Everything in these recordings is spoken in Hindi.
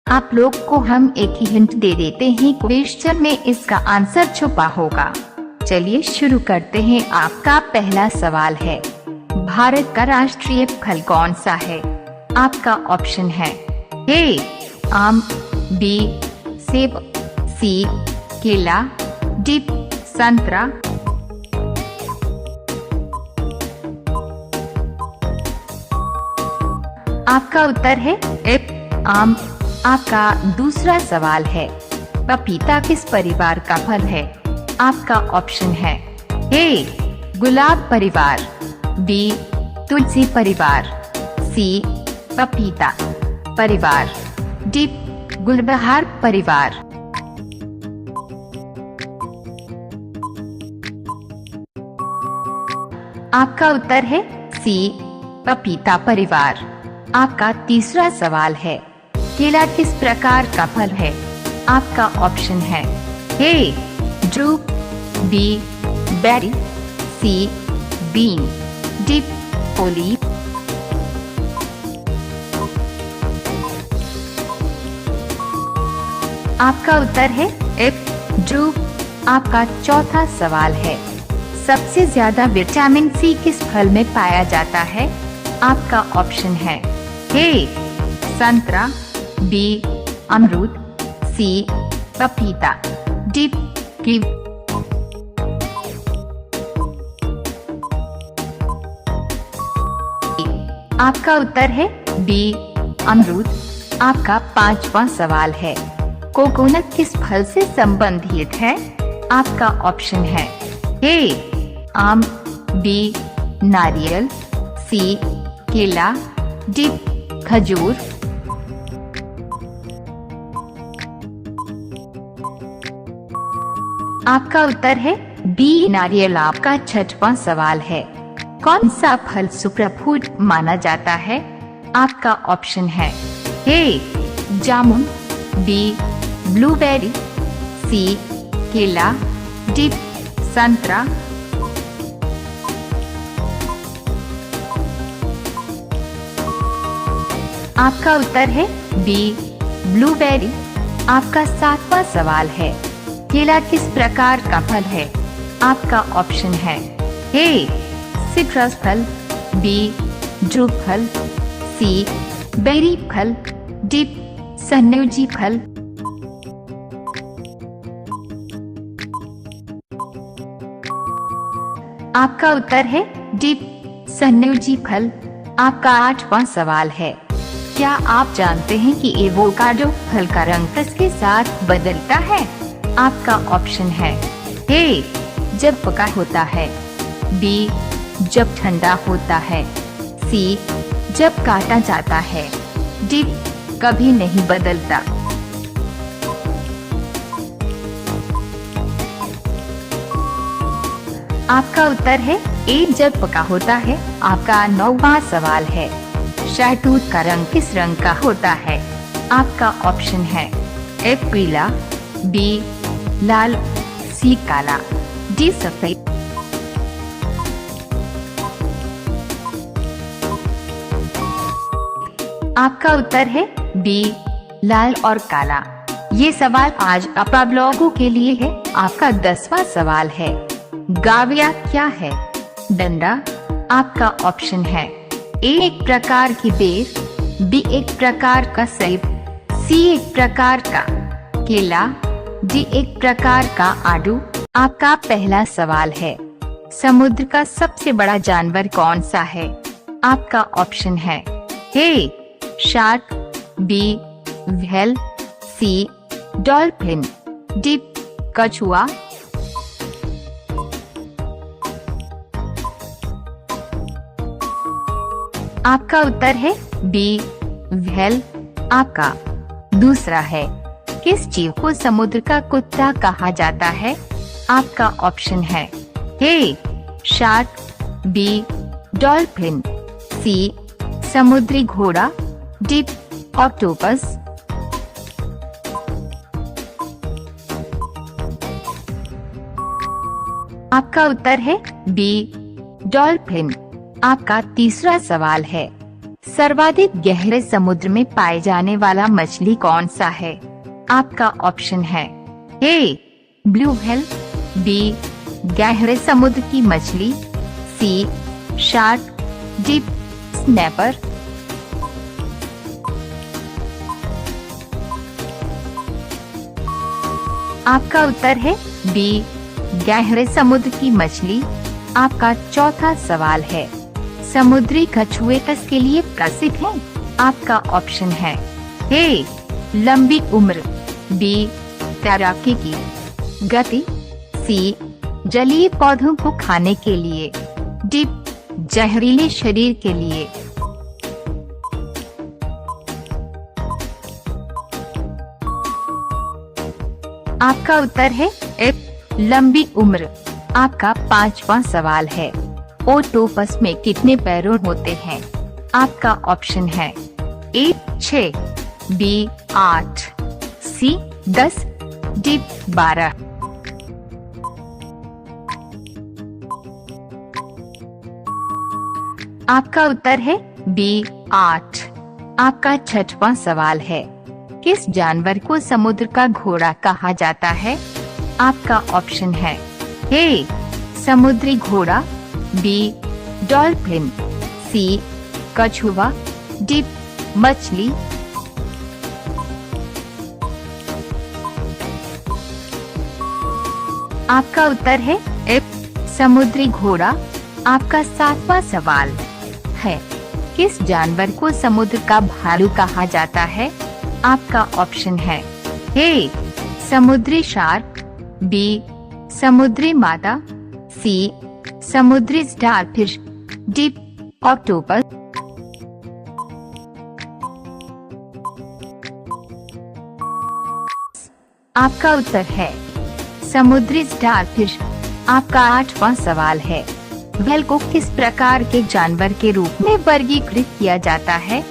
आप लोग को हम एक ही हिंट दे देते हैं, क्वेश्चन में इसका आंसर छुपा होगा। चलिए शुरू करते हैं। आपका पहला सवाल है, भारत का राष्ट्रीय फल कौन सा है? आपका ऑप्शन है ए आम, बी सेब, सी केला, डी संतरा। आपका उत्तर है ए आम। आपका दूसरा सवाल है, पपीता किस परिवार का फल है? आपका ऑप्शन है ए गुलाब परिवार, बी तुलसी परिवार, सी पपीता परिवार, डी गुलबहार परिवार। आपका उत्तर है सी पपीता परिवार। आपका तीसरा सवाल है, केला किस प्रकार का फल है? आपका ऑप्शन है A drupe, B berry, C bean, D poly. आपका उत्तर है एफ ड्रूप। आपका चौथा सवाल है, सबसे ज्यादा विटामिन सी किस फल में पाया जाता है? आपका ऑप्शन है ए संतरा, बी अमरूद, सी पपीता, डी कीवी। आपका उत्तर है बी अमरूद। आपका पांचवा सवाल है, कोकोनट किस फल से संबंधित है? आपका ऑप्शन है ए आम, बी नारियल, सी केला, डी खजूर। आपका उत्तर है बी नारियल। आपका छठवां सवाल है, कौन सा फल सुपरफूड माना जाता है? आपका ऑप्शन है ए जामुन, बी ब्लूबेरी, सी केला, डी संतरा। आपका उत्तर है बी ब्लूबेरी। आपका सातवां सवाल है, केला किस प्रकार का फल है? आपका ऑप्शन है ए सिट्रस फल, बी ड्रूप फल, सी बेरी फल, डी सन्योजी फल। आपका उत्तर है डी सन्योजी फल। आपका आठवां सवाल है, क्या आप जानते हैं कि एवोकाडो फल का रंग किसके साथ बदलता है? आपका ऑप्शन है ए जब पका होता है, बी जब ठंडा होता है, सी जब काटा जाता है, डी कभी नहीं बदलता। आपका उत्तर है ए जब पका होता है। आपका नौवां सवाल है, शहतूत का रंग किस रंग का होता है? आपका ऑप्शन है ए पीला, बी लाल, सी काला, डी सफेद। आपका उत्तर है बी लाल और काला। ये सवाल आज आप लोगों के लिए है। आपका 10वां सवाल है, गाविया क्या है? डंडा। आपका ऑप्शन है ए एक प्रकार की बेर, बी एक प्रकार का सेब, सी एक प्रकार का केला, डी एक प्रकार का आड़ू। आपका पहला सवाल है, समुद्र का सबसे बड़ा जानवर कौन सा है? आपका ऑप्शन है ए शार्क, बी व्हेल, सी डॉल्फिन, डी कछुआ। आपका उत्तर है बी व्हेल। आपका दूसरा है, किस जीव को समुद्र का कुत्ता कहा जाता है? आपका ऑप्शन है ए शार्क, बी डॉल्फिन, सी समुद्री घोड़ा, डी ऑक्टोपस। आपका उत्तर है बी डॉल्फिन। आपका तीसरा सवाल है, सर्वाधिक गहरे समुद्र में पाए जाने वाला मछली कौन सा है? आपका ऑप्शन है ए ब्लू व्हेल, बी गहरे समुद्र की मछली, सी शार्क, डी स्नैपर। आपका उत्तर है बी गहरे समुद्र की मछली। आपका चौथा सवाल है, समुद्री कछुए किसके लिए प्रसिद्ध है? आपका ऑप्शन है ए लंबी उम्र, बी तैराकी की गति, सी जलीय पौधों को खाने के लिए, डी जहरीले शरीर के लिए। आपका उत्तर है ए लंबी उम्र। आपका पांचवा सवाल है, ओक्टोपस में कितने पैरों होते हैं? आपका ऑप्शन है ए 6, बी 8, सी 10, डी 12। आपका उत्तर है बी 8। आपका छठवां सवाल है, किस जानवर को समुद्र का घोड़ा कहा जाता है? आपका ऑप्शन है ए समुद्री घोड़ा, बी डॉल्फिन, सी कछुआ, डी मछली। आपका उत्तर है ए समुद्री घोड़ा। आपका सातवां सवाल है, किस जानवर को समुद्र का भालू कहा जाता है? आपका ऑप्शन है ए समुद्री शार्क, बी समुद्री मादा, सी समुद्री स्टारफिश, डी ऑक्टोपस। आपका उत्तर है समुद्री स्टारफिश। आपका आठवां सवाल है, व्हेल को किस प्रकार के जानवर के रूप में वर्गीकृत किया जाता है?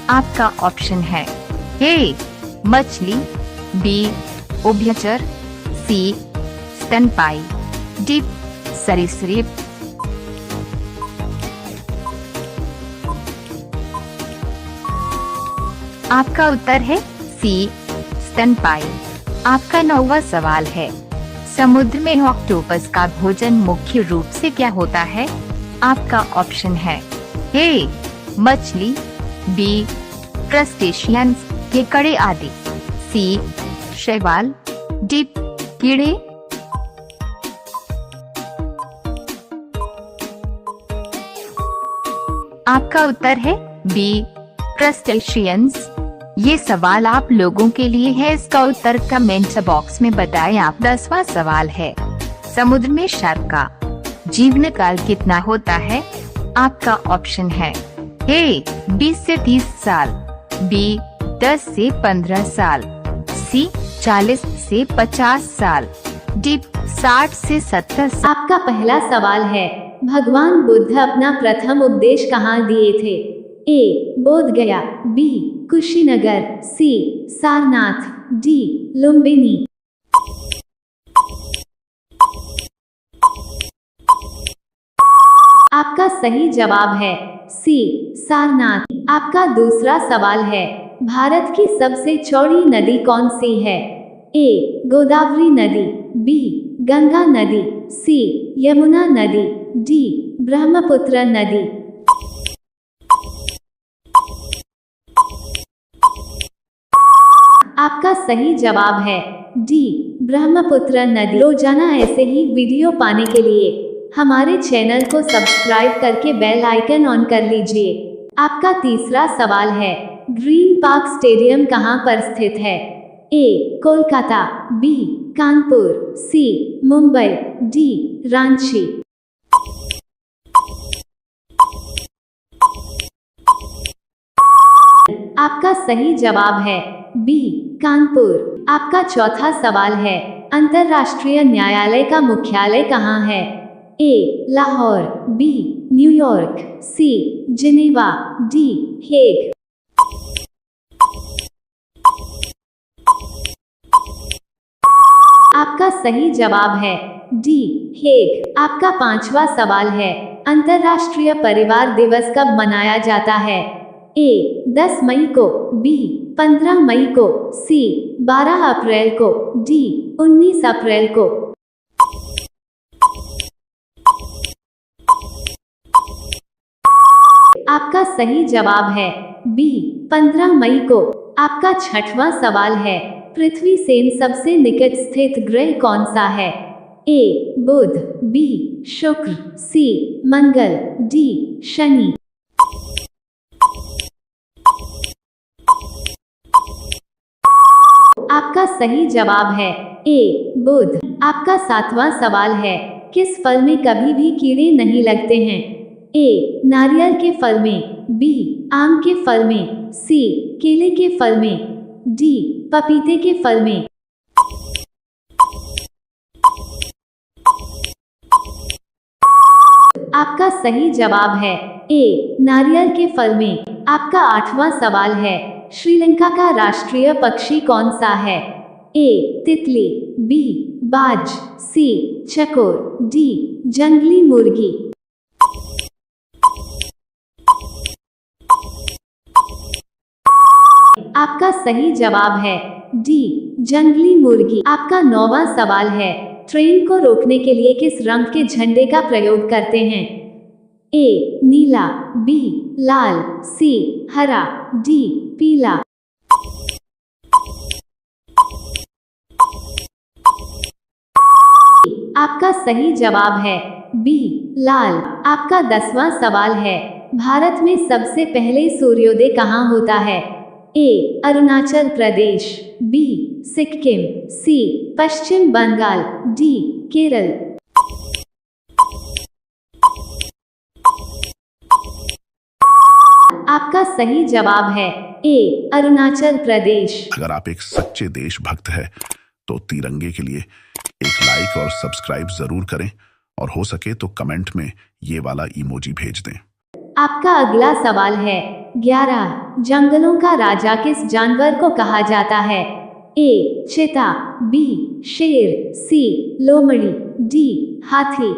आपका ऑप्शन है ए मछली, बी उभयचर, सी स्तनपायी, डी सरीसृप। आपका उत्तर है सी स्तनपायी। आपका नौवां सवाल है, समुद्र में ऑक्टोपस का भोजन मुख्य रूप से क्या होता है? आपका ऑप्शन है ए मछली, बी क्रस्टेशियंस केकड़े आदि, सी शैवाल, डी कीड़े। आपका उत्तर है बी क्रस्टेशियंस। ये सवाल आप लोगों के लिए है, इसका उत्तर कमेंट बॉक्स में बताएं आप। 10वां सवाल है, समुद्र में शार्क का जीवन काल कितना होता है? आपका ऑप्शन है ए 20 से 30 साल, बी 10 से 15 साल, सी 40 से 50 साल, डी 60 से 70 साल। आपका पहला सवाल है, भगवान बुद्ध अपना प्रथम उपदेश कहाँ दिए थे? ए बोध गया, बी कुशीनगर, सी सारनाथ, डी लुम्बिनी। आपका सही जवाब है सी सारनाथ। आपका दूसरा सवाल है, भारत की सबसे चौड़ी नदी कौन सी है? ए गोदावरी नदी, बी गंगा नदी, सी यमुना नदी, डी ब्रह्मपुत्र नदी। आपका सही जवाब है डी ब्रह्मपुत्र नदी। रोजाना ऐसे ही वीडियो पाने के लिए हमारे चैनल को सब्सक्राइब करके बेल आइकन ऑन कर लीजिए। आपका तीसरा सवाल है, ग्रीन पार्क स्टेडियम कहां पर स्थित है? ए कोलकाता, बी कानपुर, सी मुंबई, डी रांची। आपका सही जवाब है बी कानपुर। आपका चौथा सवाल है, अंतर्राष्ट्रीय न्यायालय का मुख्यालय कहाँ है? A Lahore, B New York, C Geneva, D Hague. आपका सही जवाब है डी हेग। आपका पांचवा सवाल है, अंतर्राष्ट्रीय परिवार दिवस कब मनाया जाता है? ए 10 मई को, बी 15 मई को, सी 12 अप्रैल को, डी 19 अप्रैल को। आपका सही जवाब है बी 15 मई को। आपका छठवां सवाल है, पृथ्वी से सबसे निकट स्थित ग्रह कौन सा है? ए बुध, बी शुक्र, सी मंगल, डी शनि। आपका सही जवाब है ए बुध। आपका 7वां सवाल है, किस फल में कभी भी कीड़े नहीं लगते हैं? ए नारियल के फल में, बी आम के फल में, सी केले के फल में, डी पपीते के फल में। आपका सही जवाब है ए नारियल के फल में। आपका 8वां सवाल है, श्रीलंका का राष्ट्रीय पक्षी कौन सा है? ए तितली, बी बाज, सी चकोर, डी जंगली मुर्गी। आपका सही जवाब है डी जंगली मुर्गी। आपका 9वां सवाल है, ट्रेन को रोकने के लिए किस रंग के झंडे का प्रयोग करते हैं? ए नीला, बी लाल, सी हरा, डी पीला। आपका सही जवाब है बी लाल। आपका 10वां सवाल है, भारत में सबसे पहले सूर्योदय कहाँ होता है? ए अरुणाचल प्रदेश, बी सिक्किम, सी पश्चिम बंगाल, डी केरल। आपका सही जवाब है ए अरुणाचल प्रदेश। अगर आप एक सच्चे देशभक्त हैं तो तिरंगे के लिए एक लाइक और सब्सक्राइब जरूर करें और हो सके तो कमेंट में ये वाला इमोजी भेज दें। आपका अगला सवाल है, 11 जंगलों का राजा किस जानवर को कहा जाता है? ए चीता, बी शेर, सी लोमड़ी, डी हाथी।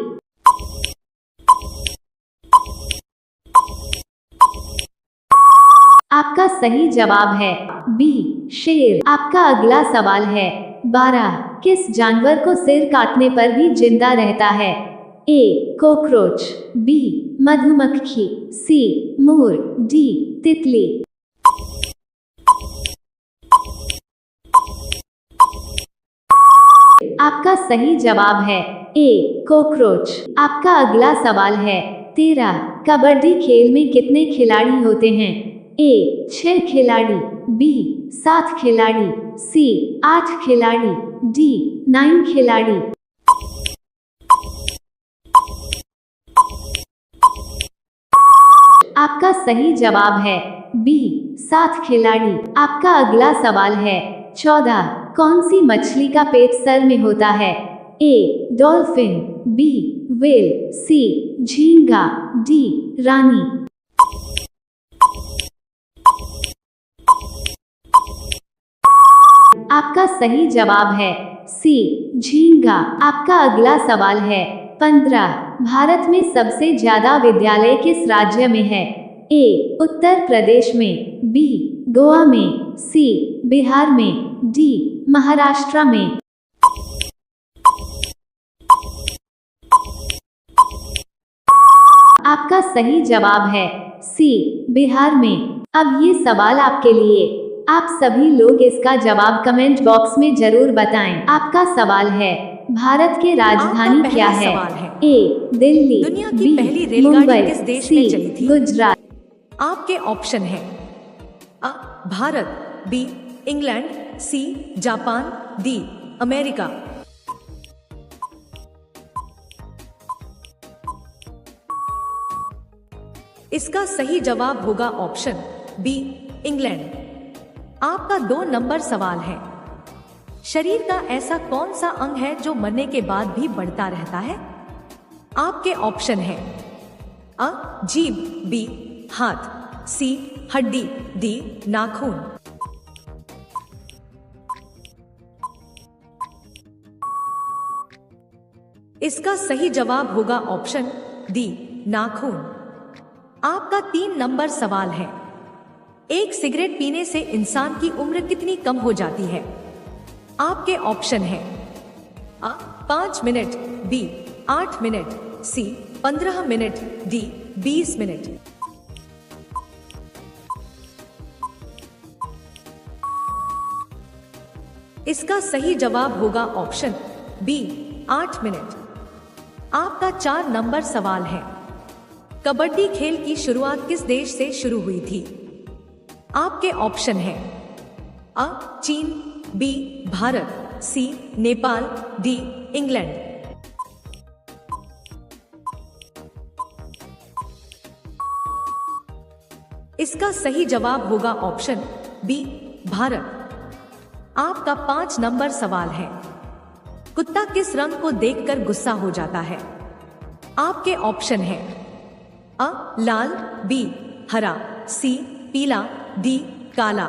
आपका सही जवाब है बी शेर। आपका अगला सवाल है, 12 किस जानवर को सिर काटने पर भी जिंदा रहता है? ए कॉकरोच, बी मधुमक्खी, सी मोर, डी तितली। आपका सही जवाब है ए कॉकरोच। आपका अगला सवाल है, 13 कबड्डी खेल में कितने खिलाड़ी होते हैं? ए 6 खिलाड़ी, बी 7 खिलाड़ी, सी 8 खिलाड़ी, डी 9 खिलाड़ी। आपका सही जवाब है बी 7 खिलाड़ी। आपका अगला सवाल है, 14 कौन सी मछली का पेट सर में होता है? ए डॉल्फिन, बी व्हेल, सी झींगा, डी रानी। आपका सही जवाब है सी झींगा। आपका अगला सवाल है, 15 भारत में सबसे ज्यादा विद्यालय किस राज्य में है? ए उत्तर प्रदेश में, बी गोवा में, सी बिहार में, डी महाराष्ट्र में। आपका सही जवाब है सी बिहार में। अब ये सवाल आपके लिए, आप सभी लोग इसका जवाब कमेंट बॉक्स में जरूर बताएं। आपका सवाल है, भारत की राजधानी क्या है? ए दिल्ली, दुनिया की बी पहली रेलगाड़ी मुंबई, किस देश सी में चली थी? गुजरात। आपके ऑप्शन है A Bharat, B England, C Japan, D America. इसका सही जवाब होगा ऑप्शन बी इंग्लैंड। आपका 2 नंबर सवाल है, शरीर का ऐसा कौन सा अंग है जो मरने के बाद भी बढ़ता रहता है? आपके ऑप्शन है अ जीभ, बी हाथ, सी हड्डी, डी नाखून। इसका सही जवाब होगा ऑप्शन डी नाखून। आपका 3 नंबर सवाल है, एक सिगरेट पीने से इंसान की उम्र कितनी कम हो जाती है? आपके ऑप्शन है A 5 minute, B 8 minute, C 15 minute, D 20 minute. इसका सही जवाब होगा ऑप्शन B 8 मिनट। आपका 4 नंबर सवाल है, कबड्डी खेल की शुरुआत किस देश से शुरू हुई थी? आपके ऑप्शन है A चीन, B Bharat, C Nepal, D England. इसका सही जवाब होगा ऑप्शन B भारत। आपका 5 नंबर सवाल है, कुत्ता किस रंग को देखकर गुस्सा हो जाता है? आपके ऑप्शन है A लाल, B हरा, C पीला, D काला।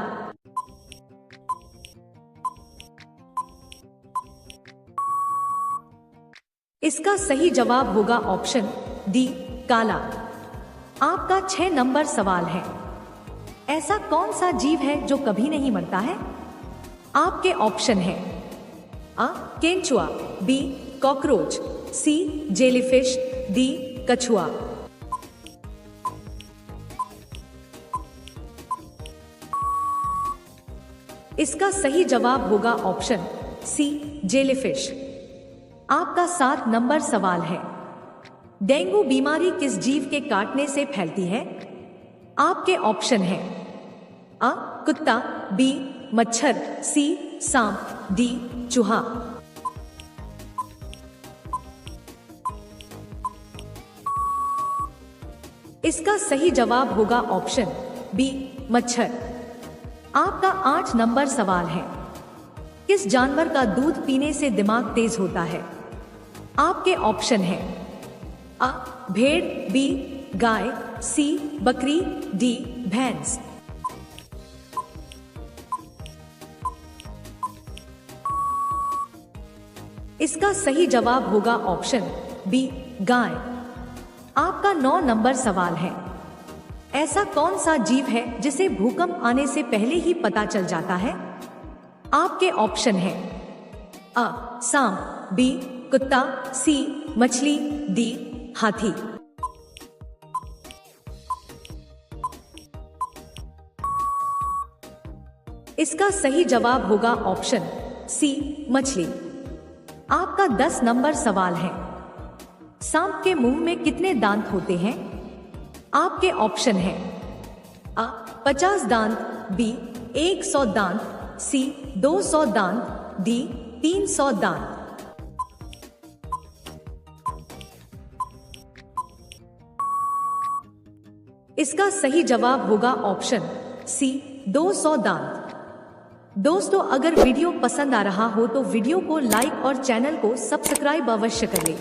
इसका सही जवाब होगा ऑप्शन D काला। आपका 6 नंबर सवाल है, ऐसा कौन सा जीव है जो कभी नहीं मरता है? आपके ऑप्शन है A केंचुआ, B cockroach, C jellyfish, D कछुआ। इसका सही जवाब होगा ऑप्शन C जेलीफिश। आपका 7 नंबर सवाल है, डेंगू बीमारी किस जीव के काटने से फैलती है? आपके ऑप्शन है A कुत्ता, B मच्छर, C सांप, D चूहा। इसका सही जवाब होगा ऑप्शन B मच्छर। आपका 8 नंबर सवाल है, किस जानवर का दूध पीने से दिमाग तेज होता है? आपके ऑप्शन है A भेड़, B गाय, C बकरी, D भैंस। इसका सही जवाब होगा ऑप्शन B गाय। आपका 9 नंबर सवाल है, ऐसा कौन सा जीव है जिसे भूकंप आने से पहले ही पता चल जाता है? आपके ऑप्शन है A सांप, B कुत्ता, C मछली, D हाथी। इसका सही जवाब होगा ऑप्शन C मछली। आपका 10 नंबर सवाल है, सांप के मुंह में कितने दांत होते हैं? आपके ऑप्शन है A 50 दांत, B 100 दांत, C 200 दांत, D 300 दांत। इसका सही जवाब होगा ऑप्शन C 200 दांत। दोस्तों, अगर वीडियो पसंद आ रहा हो तो वीडियो को लाइक और चैनल को सब्सक्राइब अवश्य करें।